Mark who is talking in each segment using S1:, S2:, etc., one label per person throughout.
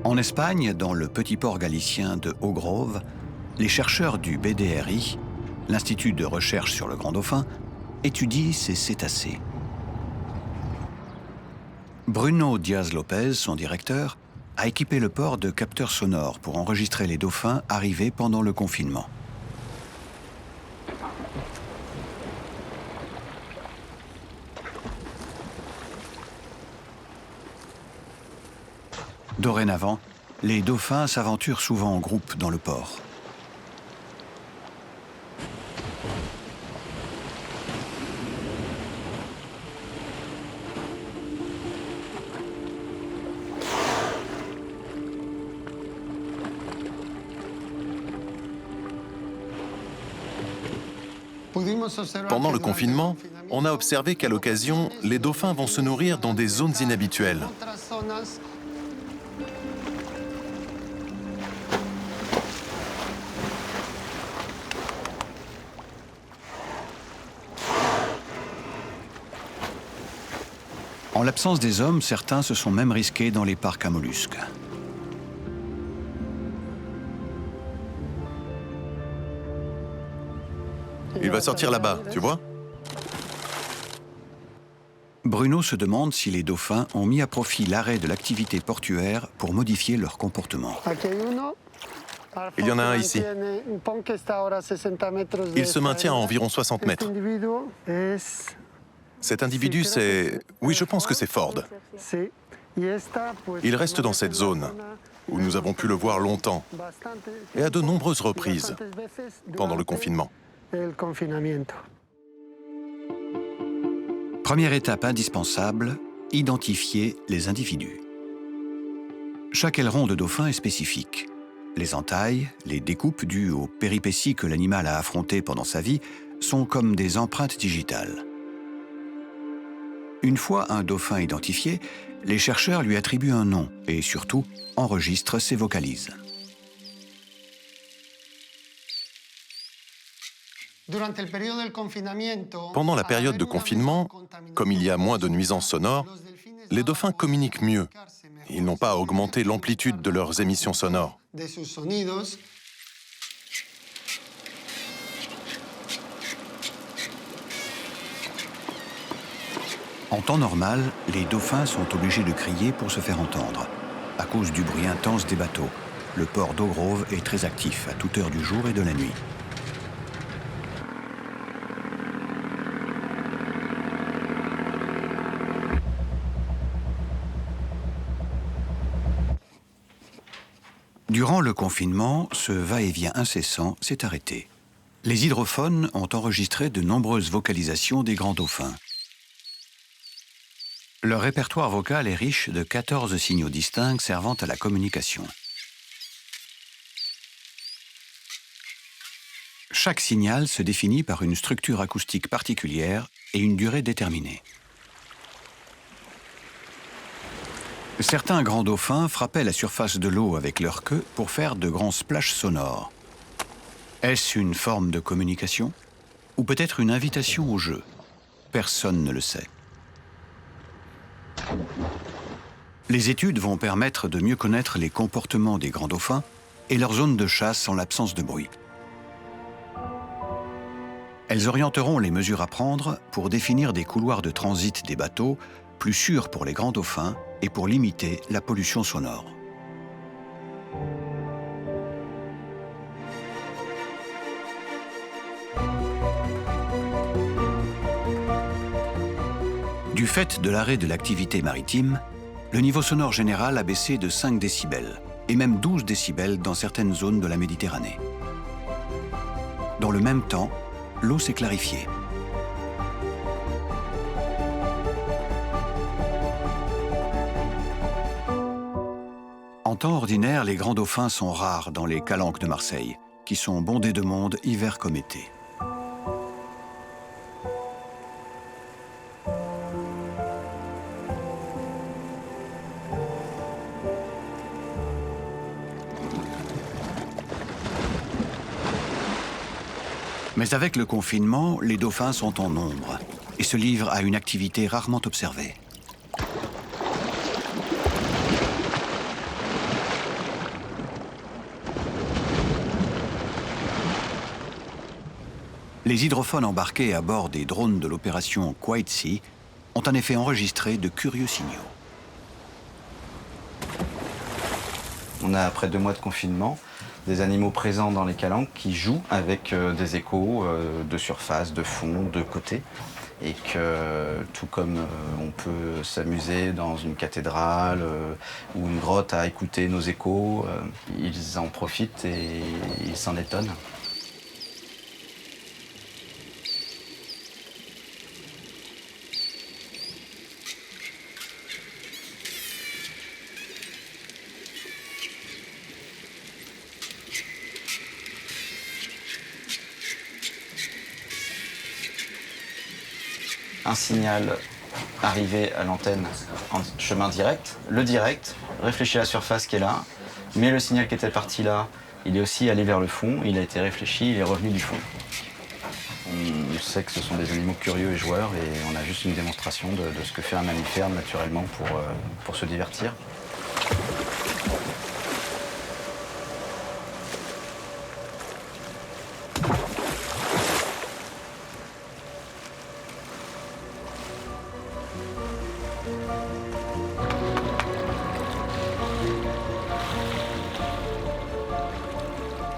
S1: En Espagne, dans le petit port galicien de Haut-Grove, les chercheurs du BDRI, l'Institut de recherche sur le grand dauphin, étudient ces cétacés. Bruno Diaz-Lopez, son directeur, a équipé le port de capteurs sonores pour enregistrer les dauphins arrivés pendant le confinement. Dorénavant, les dauphins s'aventurent souvent en groupe dans le port.
S2: Pendant le confinement, on a observé qu'à l'occasion, les dauphins vont se nourrir dans des zones inhabituelles.
S1: En l'absence des hommes, certains se sont même risqués dans les parcs à mollusques.
S2: Il va sortir là-bas, tu vois?
S1: Bruno se demande si les dauphins ont mis à profit l'arrêt de l'activité portuaire pour modifier leur comportement.
S2: Il y en a un ici. Il se maintient à environ 60 mètres. Cet individu, c'est... Oui, je pense que c'est Ford. Il reste dans cette zone, où nous avons pu le voir longtemps, et à de nombreuses reprises, pendant le confinement.
S1: Première étape indispensable, identifier les individus. Chaque aileron de dauphin est spécifique. Les entailles, les découpes dues aux péripéties que l'animal a affrontées pendant sa vie sont comme des empreintes digitales. Une fois un dauphin identifié, les chercheurs lui attribuent un nom et surtout enregistrent ses vocalises.
S2: Pendant la période de confinement, comme il y a moins de nuisances sonores, les dauphins communiquent mieux. Ils n'ont pas à augmenter l'amplitude de leurs émissions sonores.
S1: En temps normal, les dauphins sont obligés de crier pour se faire entendre, à cause du bruit intense des bateaux. Le port d'Haut-Grove est très actif à toute heure du jour et de la nuit. Durant le confinement, ce va-et-vient incessant s'est arrêté. Les hydrophones ont enregistré de nombreuses vocalisations des grands dauphins. Leur répertoire vocal est riche de 14 signaux distincts servant à la communication. Chaque signal se définit par une structure acoustique particulière et une durée déterminée. Certains grands dauphins frappaient la surface de l'eau avec leur queue pour faire de grands splashs sonores. Est-ce une forme de communication? Ou peut-être une invitation au jeu? Personne ne le sait. Les études vont permettre de mieux connaître les comportements des grands dauphins et leurs zones de chasse en l'absence de bruit. Elles orienteront les mesures à prendre pour définir des couloirs de transit des bateaux plus sûrs pour les grands dauphins et pour limiter la pollution sonore. Du fait de l'arrêt de l'activité maritime, le niveau sonore général a baissé de 5 décibels et même 12 décibels dans certaines zones de la Méditerranée. Dans le même temps, l'eau s'est clarifiée. En temps ordinaire, les grands dauphins sont rares dans les calanques de Marseille, qui sont bondées de monde hiver comme été. Mais avec le confinement, les dauphins sont en nombre et se livrent à une activité rarement observée. Les hydrophones embarqués à bord des drones de l'opération Quiet Sea ont en effet enregistré de curieux signaux.
S3: On a, après 2 mois de confinement, des animaux présents dans les calanques qui jouent avec des échos de surface, de fond, de côté. Et que tout comme on peut s'amuser dans une cathédrale ou une grotte à écouter nos échos, ils en profitent et ils s'en étonnent. Un signal arrivé à l'antenne en chemin direct. Le direct réfléchit à la surface qui est là, mais le signal qui était parti là, il est aussi allé vers le fond, il a été réfléchi, il est revenu du fond. On sait que ce sont des animaux curieux et joueurs et on a juste une démonstration de ce que fait un mammifère naturellement pour se divertir.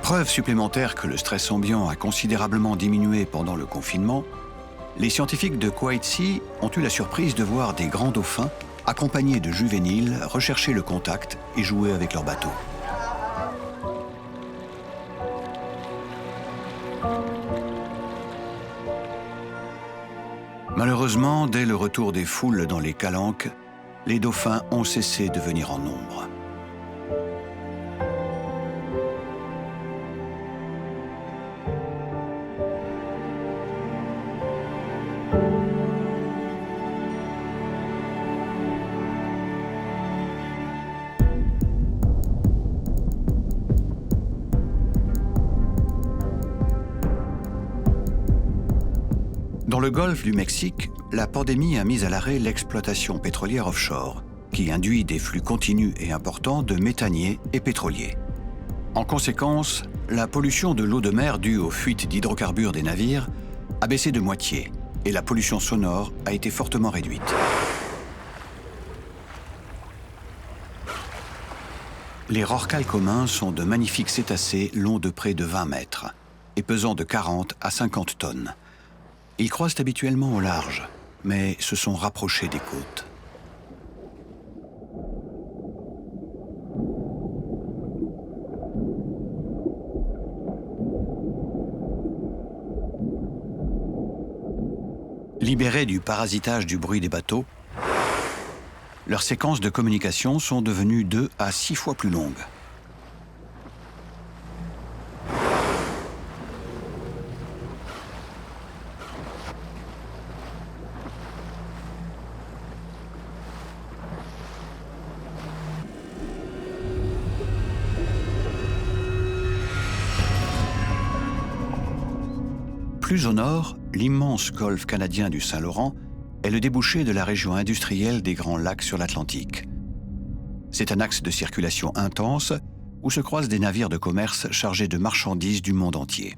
S1: Preuve supplémentaire que le stress ambiant a considérablement diminué pendant le confinement, les scientifiques de Quiet Sea ont eu la surprise de voir des grands dauphins, accompagnés de juvéniles, rechercher le contact et jouer avec leur bateau. Malheureusement, dès le retour des foules dans les calanques, les dauphins ont cessé de venir en nombre. Dans le golfe du Mexique, la pandémie a mis à l'arrêt l'exploitation pétrolière offshore, qui induit des flux continus et importants de méthaniers et pétroliers. En conséquence, la pollution de l'eau de mer due aux fuites d'hydrocarbures des navires a baissé de moitié et la pollution sonore a été fortement réduite. Les rorquals communs sont de magnifiques cétacés longs de près de 20 mètres et pesant de 40 à 50 tonnes. Ils croisent habituellement au large, mais se sont rapprochés des côtes. Libérés du parasitage du bruit des bateaux, leurs séquences de communication sont devenues 2 à 6 fois plus longues. Plus au nord, l'immense golfe canadien du Saint-Laurent est le débouché de la région industrielle des Grands Lacs sur l'Atlantique. C'est un axe de circulation intense où se croisent des navires de commerce chargés de marchandises du monde entier.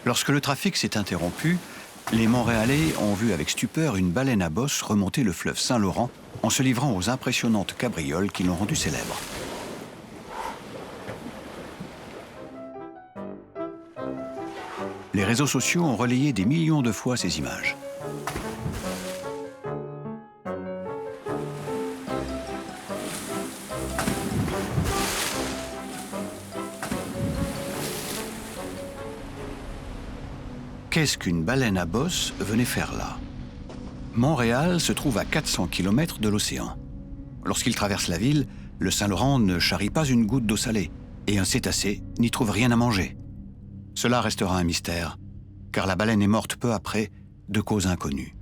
S1: Lorsque le trafic s'est interrompu, les Montréalais ont vu avec stupeur une baleine à bosse remonter le fleuve Saint-Laurent en se livrant aux impressionnantes cabrioles qui l'ont rendue célèbre. Les réseaux sociaux ont relayé des millions de fois ces images. Qu'est-ce qu'une baleine à bosse venait faire là ? Montréal se trouve à 400 km de l'océan. Lorsqu'il traverse la ville, le Saint-Laurent ne charrie pas une goutte d'eau salée et un cétacé n'y trouve rien à manger. Cela restera un mystère, car la baleine est morte peu après, de cause inconnue.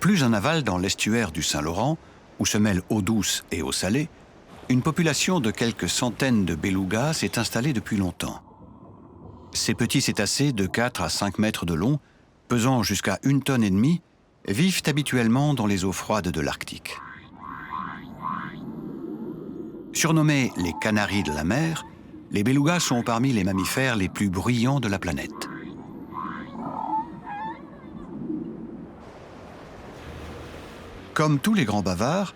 S1: Plus en aval dans l'estuaire du Saint-Laurent, où se mêlent eau douce et eau salée, une population de quelques centaines de belugas s'est installée depuis longtemps. Ces petits cétacés de 4 à 5 mètres de long pesant jusqu'à 1,5 tonne, vivent habituellement dans les eaux froides de l'Arctique. Surnommés les canaris de la mer, les belugas sont parmi les mammifères les plus bruyants de la planète. Comme tous les grands bavards,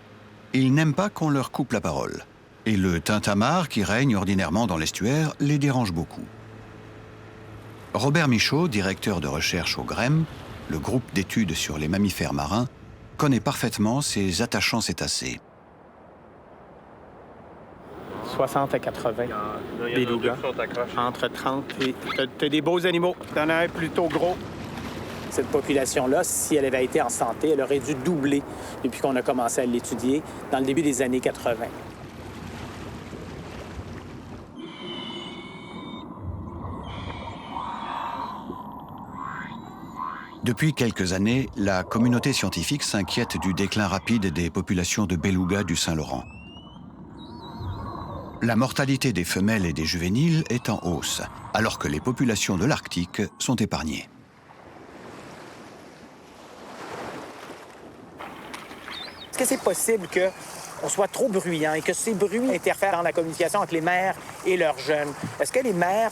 S1: ils n'aiment pas qu'on leur coupe la parole. Et le tintamarre qui règne ordinairement dans l'estuaire les dérange beaucoup. Robert Michaud, directeur de recherche au GREM, le groupe d'études sur les mammifères marins, connaît parfaitement ces attachants cétacés.
S4: 60 à 80 belugas, entre 30 et... T'as des beaux animaux, t'en as un plutôt gros. Cette population-là, si elle avait été en santé, elle aurait dû doubler depuis qu'on a commencé à l'étudier dans le début des années 80.
S1: Depuis quelques années, la communauté scientifique s'inquiète du déclin rapide des populations de belugas du Saint-Laurent. La mortalité des femelles et des juvéniles est en hausse, alors que les populations de l'Arctique sont épargnées.
S4: Est-ce que c'est possible qu'on soit trop bruyant et que ces bruits interfèrent dans la communication entre les mères et leurs jeunes? Est-ce que les mères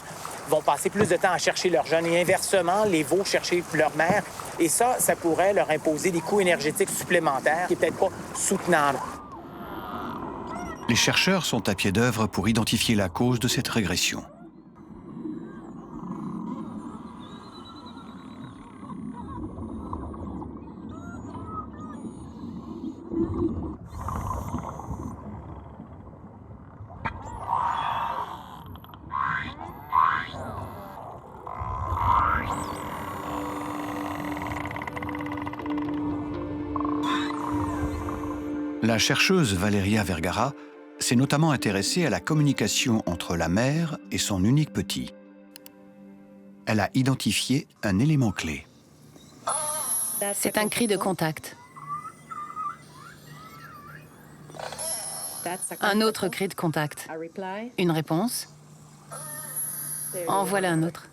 S4: vont passer plus de temps à chercher leurs jeunes et inversement, les veaux chercher leurs mères? Et ça pourrait leur imposer des coûts énergétiques supplémentaires qui n'est peut-être pas soutenable.
S1: Les chercheurs sont à pied d'œuvre pour identifier la cause de cette régression. La chercheuse Valeria Vergara s'est notamment intéressée à la communication entre la mère et son unique petit. Elle a identifié un élément clé.
S5: C'est un cri de contact. Un autre cri de contact. Une réponse. En voilà un autre.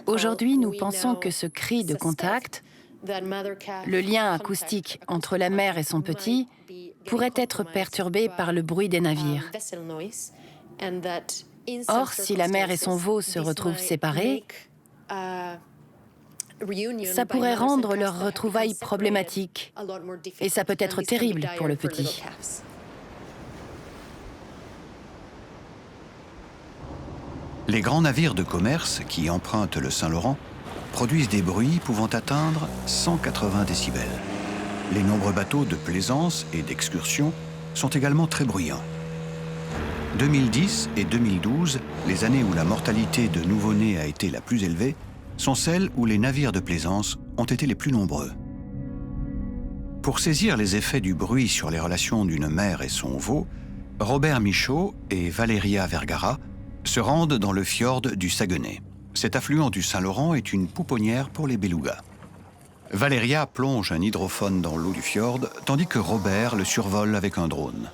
S5: Aujourd'hui, nous pensons que ce cri de contact, le lien acoustique entre la mère et son petit, pourrait être perturbé par le bruit des navires. Or, si la mère et son veau se retrouvent séparés, ça pourrait rendre leur retrouvaille problématique et ça peut être terrible pour le petit.
S1: Les grands navires de commerce qui empruntent le Saint-Laurent produisent des bruits pouvant atteindre 180 décibels. Les nombreux bateaux de plaisance et d'excursion sont également très bruyants. 2010 et 2012, les années où la mortalité de nouveau-nés a été la plus élevée, sont celles où les navires de plaisance ont été les plus nombreux. Pour saisir les effets du bruit sur les relations d'une mère et son veau, Robert Michaud et Valeria Vergara se rendent dans le fjord du Saguenay. Cet affluent du Saint-Laurent est une pouponnière pour les belugas. Valeria plonge un hydrophone dans l'eau du fjord, tandis que Robert le survole avec un drone.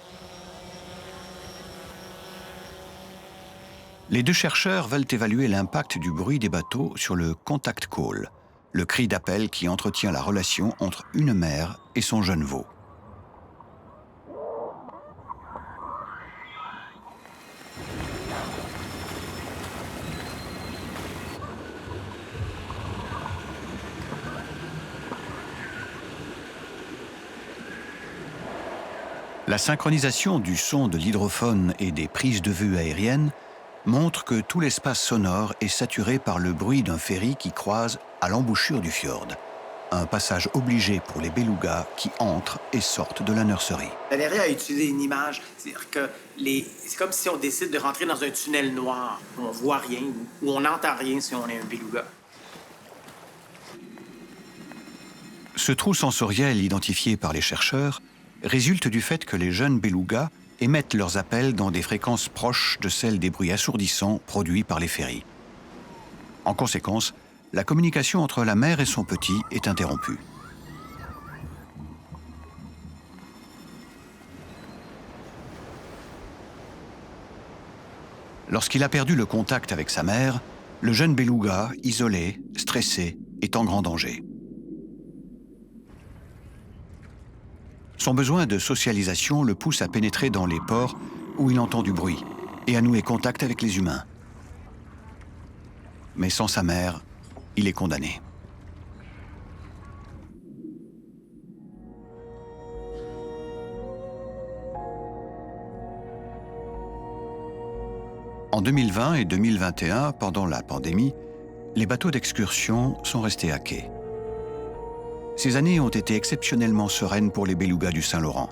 S1: Les deux chercheurs veulent évaluer l'impact du bruit des bateaux sur le contact call, le cri d'appel qui entretient la relation entre une mère et son jeune veau. La synchronisation du son de l'hydrophone et des prises de vue aériennes montre que tout l'espace sonore est saturé par le bruit d'un ferry qui croise à l'embouchure du fjord. Un passage obligé pour les belugas qui entrent et sortent de la nurserie.
S4: Valeria a utilisé une image, c'est-à-dire que c'est comme si on décide de rentrer dans un tunnel noir où on voit rien, où on n'entend rien si on est un beluga.
S1: Ce trou sensoriel identifié par les chercheurs résulte du fait que les jeunes belugas émettent leurs appels dans des fréquences proches de celles des bruits assourdissants produits par les ferrys. En conséquence, la communication entre la mère et son petit est interrompue. Lorsqu'il a perdu le contact avec sa mère, le jeune beluga, isolé, stressé, est en grand danger. Son besoin de socialisation le pousse à pénétrer dans les ports où il entend du bruit et à nouer contact avec les humains. Mais sans sa mère, il est condamné. En 2020 et 2021, pendant la pandémie, les bateaux d'excursion sont restés à quai. Ces années ont été exceptionnellement sereines pour les belugas du Saint-Laurent.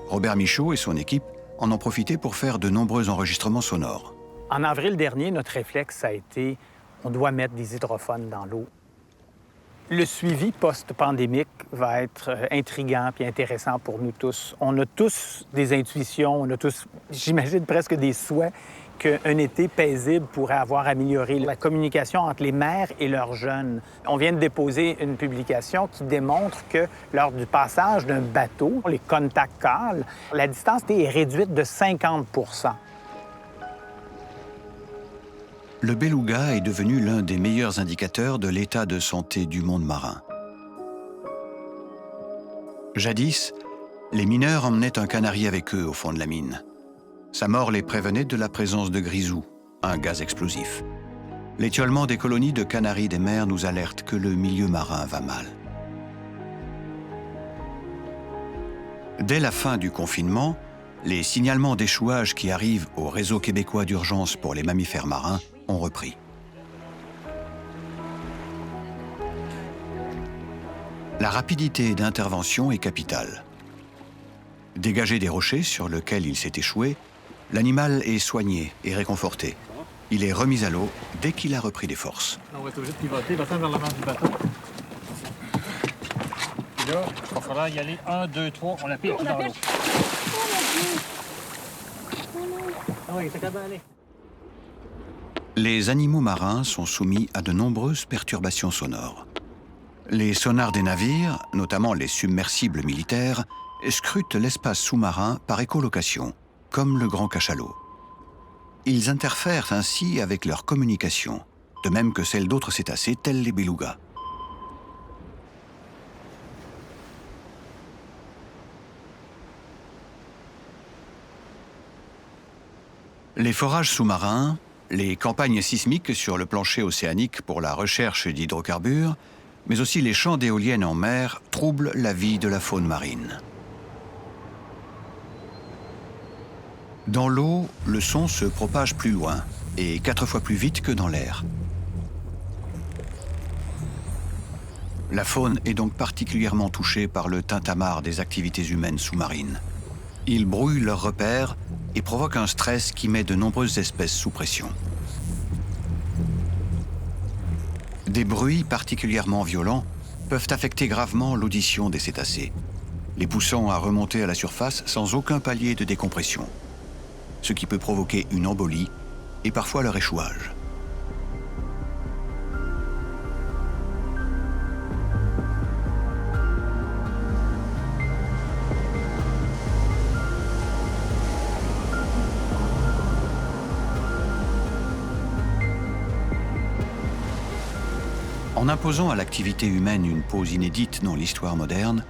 S1: Robert Michaud et son équipe en ont profité pour faire de nombreux enregistrements sonores.
S4: En avril dernier, notre réflexe a été on doit mettre des hydrophones dans l'eau. Le suivi post-pandémique va être intriguant et intéressant pour nous tous. On a tous des intuitions, on a tous, j'imagine, presque des souhaits qu'un été paisible pourrait avoir amélioré la communication entre les mères et leurs jeunes. On vient de déposer une publication qui démontre que lors du passage d'un bateau, les contact calls, la distance est réduite de 50 %.
S1: Le beluga est devenu l'un des meilleurs indicateurs de l'état de santé du monde marin. Jadis, les mineurs emmenaient un canari avec eux au fond de la mine. Sa mort les prévenait de la présence de grisou, un gaz explosif. L'étiolement des colonies de canaris des mers nous alerte que le milieu marin va mal. Dès la fin du confinement, les signalements d'échouage qui arrivent au réseau québécois d'urgence pour les mammifères marins ont repris. La rapidité d'intervention est capitale. Dégagé des rochers sur lesquels il s'est échoué, l'animal est soigné et réconforté. Il est remis à l'eau dès qu'il a repris des forces.
S6: On va être obligé de pivoter, va-t'en vers l'avant du bateau. Puis là, il va falloir y aller 1, 2, 3, on la pire dans l'eau. Ah oui, c'est capable d'aller.
S1: Les animaux marins sont soumis à de nombreuses perturbations sonores. Les sonars des navires, notamment les submersibles militaires, scrutent l'espace sous-marin par écholocation, comme le grand cachalot. Ils interfèrent ainsi avec leur communication, de même que celle d'autres cétacés tels les belugas. Les forages sous-marins, les campagnes sismiques sur le plancher océanique pour la recherche d'hydrocarbures, mais aussi les champs d'éoliennes en mer troublent la vie de la faune marine. Dans l'eau, le son se propage plus loin et 4 fois plus vite que dans l'air. La faune est donc particulièrement touchée par le tintamarre des activités humaines sous-marines. Il brouille leurs repères et provoque un stress qui met de nombreuses espèces sous pression. Des bruits particulièrement violents peuvent affecter gravement l'audition des cétacés, les poussant à remonter à la surface sans aucun palier de décompression, ce qui peut provoquer une embolie et parfois leur échouage. En imposant à l'activité humaine une pause inédite dans l'histoire moderne,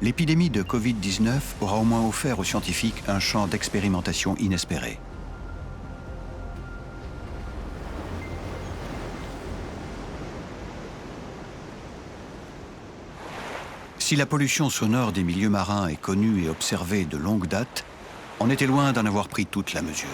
S1: l'épidémie de Covid-19 aura au moins offert aux scientifiques un champ d'expérimentation inespéré. Si la pollution sonore des milieux marins est connue et observée de longue date, on était loin d'en avoir pris toute la mesure.